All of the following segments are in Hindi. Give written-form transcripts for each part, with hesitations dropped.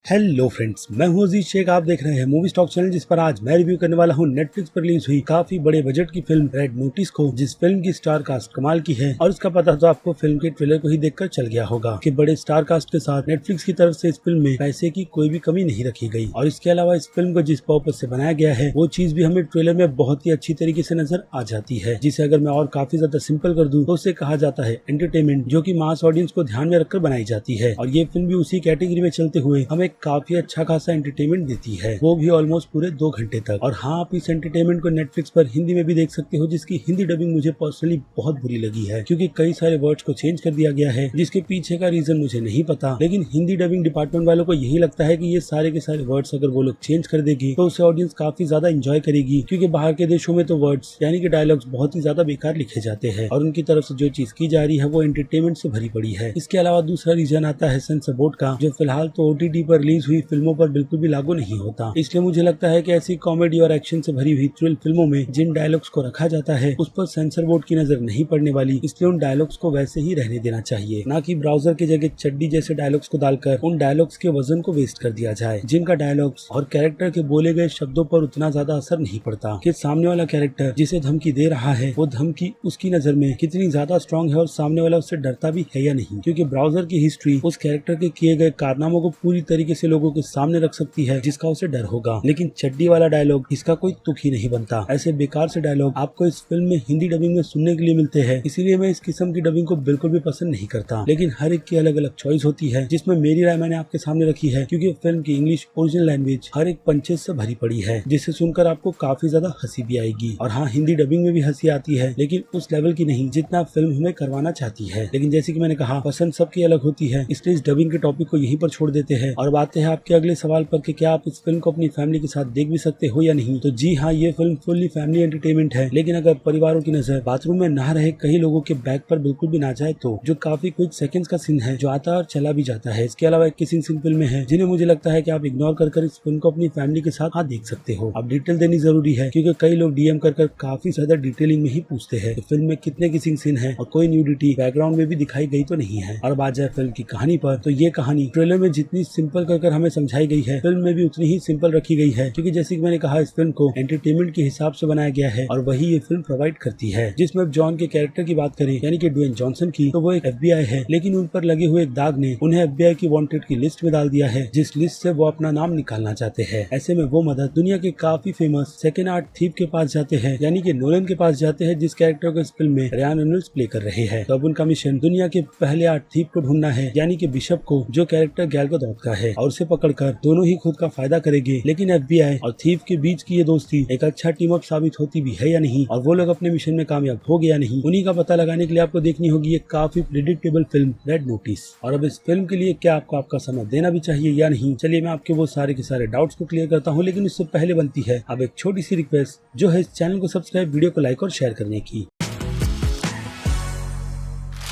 हेलो फ्रेंड्स, मैं हूं अजीज शेख। आप देख रहे हैं मूवी स्टॉक चैनल, जिस पर आज मैं रिव्यू करने वाला हूं नेटफ्लिक्स पर रिलीज हुई काफी बड़े बजट की फिल्म रेड नोटिस को, जिस फिल्म की स्टार कास्ट कमाल की है। और इसका पता तो आपको फिल्म के ट्रेलर को ही देखकर चल गया होगा कि बड़े स्टार कास्ट के साथ नेटफ्लिक्स की तरफ से इस फिल्म में पैसे की कोई भी कमी नहीं रखी गई। और इसके अलावा इस फिल्म को जिस पर्पज से बनाया गया है वो चीज भी हमें ट्रेलर में बहुत ही अच्छी तरीके से नजर आ जाती है, जिसे अगर मैं और काफी ज्यादा सिंपल कर दूं तो उसे कहा जाता है एंटरटेनमेंट, जो कि मास ऑडियंस को ध्यान में रखकर बनाई जाती है। और ये फिल्म भी उसी कैटेगरी में चलते हुए हमें काफी अच्छा खासा एंटरटेनमेंट देती है, वो भी ऑलमोस्ट पूरे 2 घंटे तक। और हाँ, आप इस एंटरटेनमेंट को नेटफ्लिक्स पर हिंदी में भी देख सकते हो, जिसकी हिंदी डबिंग मुझे पर्सनली बहुत बुरी लगी है, क्योंकि कई सारे वर्ड्स को चेंज कर दिया गया है, जिसके पीछे का रीजन मुझे नहीं पता। लेकिन हिंदी डबिंग डिपार्टमेंट वालों को यही लगता है कि ये सारे के सारे वर्ड्स अगर वो लोग चेंज कर देगी तो उसे ऑडियंस काफी ज्यादा एंजॉय करेगी, क्योंकि बाहर के देशों में तो वर्ड्स यानी कि डायलॉग्स बहुत ही ज्यादा बेकार लिखे जाते हैं और उनकी तरफ से जो चीज की जा रही है वो एंटरटेनमेंट से भरी पड़ी है। इसके अलावा दूसरा रीजन आता है सेंसर बोर्ड का, जो फिलहाल तो OTT पर रिलीज हुई फिल्मों पर बिल्कुल भी लागू नहीं होता। इसलिए मुझे लगता है कि ऐसी कॉमेडी और एक्शन से भरी हुई थ्रिल फिल्मों में जिन डायलॉग्स को रखा जाता है उस पर सेंसर बोर्ड की नजर नहीं पड़ने वाली, इसलिए उन डायलॉग्स को वैसे ही रहने देना चाहिए, ना कि ब्राउजर की जगह चड्डी जैसे डायलॉग्स को डालकर उन डायलॉग्स के वजन को वेस्ट कर दिया जाए, जिनका डायलॉग्स और कैरेक्टर के बोले गए शब्दों पर उतना ज्यादा असर नहीं पड़ता कि सामने वाला कैरेक्टर जिसे धमकी दे रहा है वो धमकी उसकी नजर में कितनी ज्यादा स्ट्रांग है और सामने वाला उससे डरता भी है या नहीं, क्योंकि ब्राउजर की हिस्ट्री उस कैरेक्टर के किए गए कारनामों को पूरी तरीके से लोगों के सामने रख सकती है जिसका उसे डर होगा। लेकिन चड्डी वाला डायलॉग इसका कोई तुक ही नहीं बनता। ऐसे बेकार से डायलॉग आपको इस फिल्म में हिंदी डबिंग में सुनने के लिए मिलते हैं, इसीलिए मैं इस किस्म की डबिंग को बिल्कुल भी पसंद नहीं करता। लेकिन हर एक की अलग अलग चॉइस होती है, जिसमें मेरी राय मैंने आपके सामने रखी है, क्योंकि फिल्म की इंग्लिश ओरिजिनल लैंग्वेज हर एक पंचेस से भरी पड़ी है, जिसे सुनकर आपको काफी ज्यादा हंसी भी आएगी। और हाँ, हिंदी डबिंग में भी हंसी आती है, लेकिन उस लेवल की नहीं जितना फिल्म हमें करवाना चाहती है। लेकिन जैसे कि मैंने कहा, पसंद सबकी अलग होती है, इसलिए इस डबिंग के टॉपिक को यहीं पर छोड़ देते हैं और बात है आपके अगले सवाल पर कि क्या आप इस फिल्म को अपनी फैमिली के साथ देख भी सकते हो या नहीं। तो जी हाँ, ये फिल्म फुल्ली फैमिली एंटरटेनमेंट है, लेकिन अगर परिवारों की नजर बाथरूम में ना रहे, कई लोगों के बैग पर बिल्कुल भी ना जाए तो, जो काफी क्विक सेकंड्स का सीन है जो आता और चला भी जाता है। इसके अलावा एक किसिंग सीन फिल्म में है जिन्हें मुझे लगता है कि आप इग्नोर कर इस फिल्म को अपनी फैमिली के साथ देख सकते हो। अब डिटेल देनी जरूरी है, क्योंकि कई लोग DM कर काफी ज्यादा डिटेलिंग में ही पूछते हैं कि फिल्म में कितने किसिंग सीन है और कोई न्यूडिटी बैकग्राउंड में भी दिखाई गई तो नहीं है। और बात जाए फिल्म की कहानी पर, तो ये कहानी ट्रेलर में जितनी सिंपल कर हमें समझाई गई है, फिल्म में भी उतनी ही सिंपल रखी गई है, क्योंकि जैसे कि मैंने कहा, इस फिल्म को एंटरटेनमेंट के हिसाब से बनाया गया है और वही ये फिल्म प्रोवाइड करती है। जिसमें अब जॉन के कैरेक्टर की बात करें, यानी कि ड्वेन जॉनसन की, तो वो एक FBI है, लेकिन उन पर लगे हुए एक दाग ने उन्हें FBI की वांटेड की लिस्ट में डाल दिया है, जिस लिस्ट से वो अपना नाम निकालना चाहते हैं। ऐसे में वो मदद दुनिया के काफी फेमस सेकेंड आर्ट थीफ के पास जाते हैं, यानी कि नोलन के पास जाते हैं, जिस कैरेक्टर को इस फिल्म में रायन रेनॉल्ड्स प्ले कर रहे हैं। तो अब उनका मिशन दुनिया के पहले आर्ट थीफ को ढूंढना है, यानी कि बिशप को, जो कैरेक्टर गैल गडोट का है, और उसे पकड़कर दोनों ही खुद का फायदा करेंगे। लेकिन FBI और थीफ के बीच की ये दोस्ती एक अच्छा टीम अप साबित होती भी है या नहीं, और वो लोग अपने मिशन में कामयाब हो गया नहीं, उन्हीं का पता लगाने के लिए आपको देखनी होगी ये काफी प्रेडिक्टेबल फिल्म रेड नोटिस। और अब इस फिल्म के लिए क्या आपको आपका समय देना भी चाहिए या नहीं, चलिए मैं आपके वो सारे के सारे डाउट्स को क्लियर करता हूँ। लेकिन उससे पहले बनती है अब एक छोटी सी रिक्वेस्ट, जो है इस चैनल को सब्सक्राइब, वीडियो को लाइक और शेयर करने की।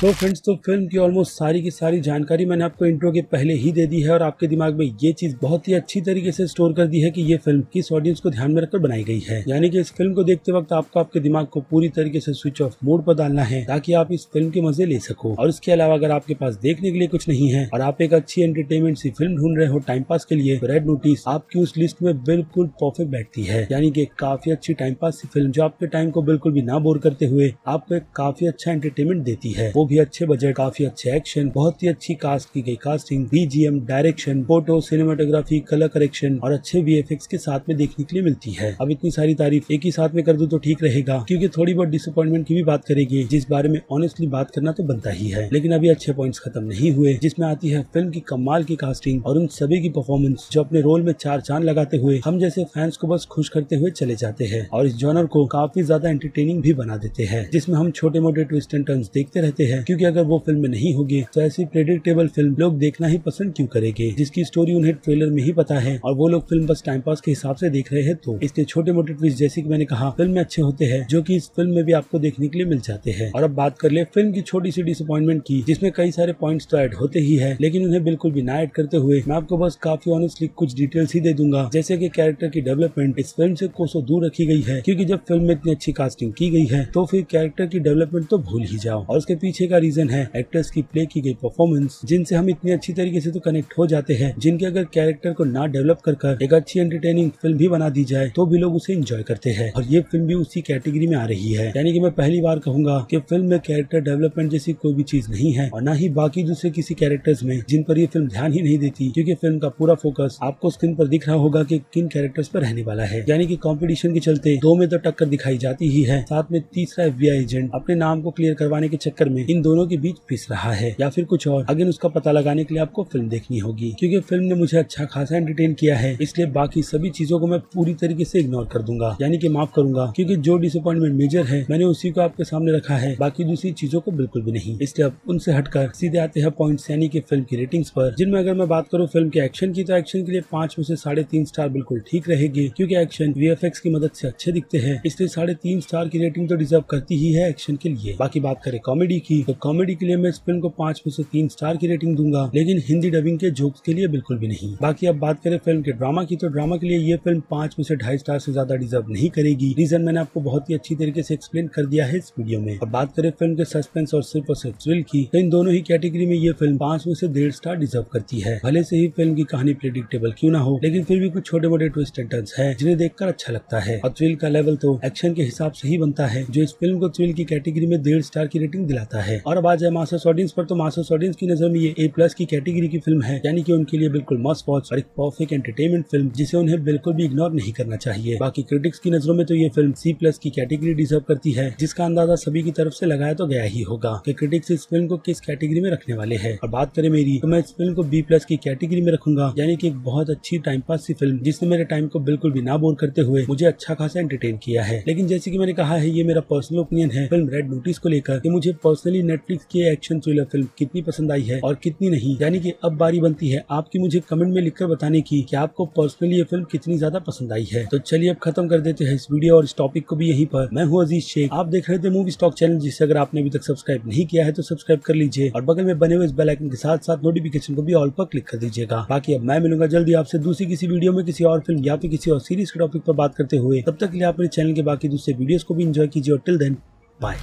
तो फ्रेंड्स, तो फिल्म की ऑलमोस्ट सारी की सारी जानकारी मैंने आपको इंट्रो के पहले ही दे दी है और आपके दिमाग में ये चीज बहुत ही अच्छी तरीके से स्टोर कर दी है कि ये फिल्म किस ऑडियंस को ध्यान में रखकर बनाई गई है। यानी कि इस फिल्म को देखते वक्त आपको आपके दिमाग को पूरी तरीके से स्विच ऑफ मोड पर डालना है, ताकि आप इस फिल्म के मजे ले सको। और इसके अलावा अगर आपके पास देखने के लिए कुछ नहीं है और आप एक अच्छी एंटरटेनमेंट सी फिल्म ढूंढ रहे हो टाइम पास के लिए, तो रेड नोटिस आपकी उस लिस्ट में बिल्कुल परफेक्ट बैठती है। यानी कि काफी अच्छी टाइम पास सी फिल्म, जो आपके टाइम को बिल्कुल भी ना बोर करते हुए आपको एक काफी अच्छा एंटरटेनमेंट देती है, वो भी अच्छे बजट, काफी अच्छे एक्शन, बहुत ही अच्छी कास्ट की गई casting, BGM, direction, photo, cinematography, colour correction और अच्छे VFX के साथ में देखने के लिए मिलती है। अब इतनी सारी तारीफ एक ही साथ में कर दूं तो ठीक रहेगा, क्योंकि थोड़ी बहुत डिसअपॉइंटमेंट की भी बात करेंगे, जिस बारे में ऑनेस्टली बात करना तो बनता ही है। लेकिन अभी अच्छे पॉइंट्स खत्म नहीं हुए, जिसमें आती है फिल्म की कमाल की कास्टिंग और उन सभी की परफॉर्मेंस, जो अपने रोल में 4 चांद लगाते हुए हम जैसे फैंस को बस खुश करते हुए चले जाते हैं और इस जॉनर को काफी ज्यादा एंटरटेनिंग भी बना देते हैं, जिसमें हम छोटे मोटे ट्विस्ट एंड टर्न्स देखते रहते हैं, क्योंकि अगर वो फिल्म में नहीं होगी तो ऐसी प्रेडिक्टेबल फिल्म लोग देखना ही पसंद क्यों करेंगे, जिसकी स्टोरी उन्हें ट्रेलर में ही पता है और वो लोग फिल्म बस टाइम पास के हिसाब से देख रहे हैं। तो इसलिए छोटे मोटे ट्विस्ट, जैसे कि मैंने कहा, फिल्म में अच्छे होते हैं, जो कि इस फिल्म में भी आपको देखने के लिए मिल जाते हैं। और अब बात कर ले फिल्म की छोटी सी डिसअपॉइंटमेंट की, जिसमें कई सारे पॉइंट्स तो ऐड होते ही है, लेकिन उन्हें बिल्कुल भी ना ऐड करते हुए मैं आपको बस काफी ऑनेस्टली कुछ डिटेल्स ही दे दूंगा। जैसे कि कैरेक्टर की डेवलपमेंट इस फिल्म से कोसों दूर रखी गई है, क्योंकि जब फिल्म में इतनी अच्छी कास्टिंग की गई है तो फिर कैरेक्टर की डेवलपमेंट तो भूल ही जाओ। और उसके पीछे का रीजन है एक्टर्स की प्ले की गई परफॉर्मेंस, जिनसे हम इतनी अच्छी तरीके से तो कनेक्ट हो जाते हैं, जिनके अगर कैरेक्टर को ना डेवलप कर एक अच्छी एंटरटेनिंग फिल्म भी बना दी जाए तो भी लोग उसे एंजॉय करते हैं। और ये फिल्म भी उसी कैटेगरी में आ रही है। यानी कि मैं पहली बार कहूंगा कि फिल्म में कैरेक्टर डेवलपमेंट जैसी कोई भी चीज नहीं है और ना ही बाकी दूसरे किसी कैरेक्टर्स में, जिन पर ये फिल्म ध्यान ही नहीं देती, क्योंकि फिल्म का पूरा फोकस आपको स्क्रीन पर दिख रहा होगा कि किन कैरेक्टर्स पर रहने वाला है। यानी कि कंपटीशन के चलते दो में तो टक्कर दिखाई जाती ही है, साथ में तीसरा FBI एजेंट अपने नाम को क्लियर करवाने के चक्कर में इन दोनों के बीच पिस रहा है या फिर कुछ और। अगेन उसका पता लगाने के लिए आपको फिल्म देखनी होगी, क्योंकि फिल्म ने मुझे अच्छा खासा एंटरटेन किया है, इसलिए बाकी सभी चीजों को मैं पूरी तरीके से इग्नोर कर दूंगा, यानी कि माफ करूंगा, क्योंकि जो डिसअपॉइंटमेंट मेजर है मैंने उसी को आपके सामने रखा है, बाकी दूसरी चीजों को बिल्कुल भी नहीं। इसलिए अब उनसे हटकर सीधे आते हैं पॉइंट्स, यानी कि फिल्म की रेटिंग्स पर, जिनमें अगर मैं बात करूं फिल्म के एक्शन की, तो एक्शन के लिए 5 में से 3.5 स्टार बिल्कुल ठीक रहेगी, क्योंकि एक्शन VFX की मदद से अच्छे दिखते हैं, इसलिए 3.5 स्टार की रेटिंग तो डिजर्व करती ही है एक्शन के लिए। बाकी बात करें कॉमेडी की, तो कॉमेडी के लिए मैं इस फिल्म को 5 में से 3 स्टार की रेटिंग दूंगा, लेकिन हिंदी डबिंग के जोक्स के लिए बिल्कुल भी नहीं। बाकी अब बात करें फिल्म के ड्रामा की, तो ड्रामा के लिए ये फिल्म 5 में से 2.5 स्टार से ज्यादा डिजर्व नहीं करेगी। रीजन मैंने आपको बहुत ही अच्छी तरीके से एक्सप्लेन कर दिया है इस वीडियो में। अब बात करें फिल्म के सस्पेंस और सिर्फ थ्रिल की, तो इन दोनों ही कैटेगरी में ये फिल्म 5 में से 1.5 स्टार डिजर्व करती है। भले से ही फिल्म की कहानी प्रेडिक्टेबल क्यों ना हो, लेकिन फिर भी कुछ छोटे मोटे ट्विस्ट एंड टर्न्स हैं जिन्हें देखकर अच्छा लगता है। और थ्रिल का लेवल तो एक्शन के हिसाब से ही बनता है, जो इस फिल्म को थ्रिल की कैटेगरी में 1.5 स्टार की रेटिंग दिलाता है। और अब आ जाए मास्टर्स ऑडियंस पर, तो मास्टर्स ऑडियंस की नजर में ये A+ की कैटेगरी की फिल्म है, यानी कि उनके लिए बिल्कुल मस्ट वॉच और एक परफेक्ट एंटरटेनमेंट फिल्म, जिसे उन्हें बिल्कुल भी इग्नोर नहीं करना चाहिए। बाकी क्रिटिक्स की नजरों में तो ये फिल्म C+ की कैटेगरी डिजर्व करती है, जिसका अंदाजा सभी की तरफ से लगाया तो गया ही होगा कि क्रिटिक्स इस फिल्म को किस कैटेगरी में रखने वाले हैं। और बात करें मेरी, तो मैं इस फिल्म को B+ की कैटेगरी में रखूंगा, यानी कि एक बहुत अच्छी टाइम पास सी फिल्म, जिसने मेरे टाइम को बिल्कुल भी ना बोर करते हुए मुझे अच्छा खासा एंटरटेन किया है। लेकिन जैसे कि मैंने कहा है, ये मेरा पर्सनल ओपिनियन है फिल्म रेड नोटिस को लेकर, कि मुझे पर्सनली नेटफ्लिक्स की एक्शन थ्रिलर फिल्म कितनी पसंद आई है और कितनी नहीं। यानी कि अब बारी बनती है आपकी मुझे कमेंट में लिखकर बताने की कि आपको पर्सनली ये फिल्म कितनी ज्यादा पसंद आई है। तो चलिए अब खत्म कर देते हैं इस वीडियो और इस टॉपिक को भी यहीं पर। मैं हूँ अजीज शेख, आप देख रहे थे मूवी स्टॉक चैनल, जिसे अगर आपने अभी तक सब्सक्राइब नहीं किया है तो सब्सक्राइब कर लीजिए और बगल में बने हुए इस बेल आइकन के साथ साथ नोटिफिकेशन को भी ऑल पर क्लिक कर दीजिएगा। बाकी अब मैं मिलूंगा जल्दी आपसे दूसरी किसी वीडियो में किसी और फिल्म या फिर किसी और सीरीज के टॉपिक पर बात करते हुए। तब तक के लिए आप मेरे चैनल के बाकी दूसरे वीडियोस को भी एंजॉय कीजिए और टिल देन बाय।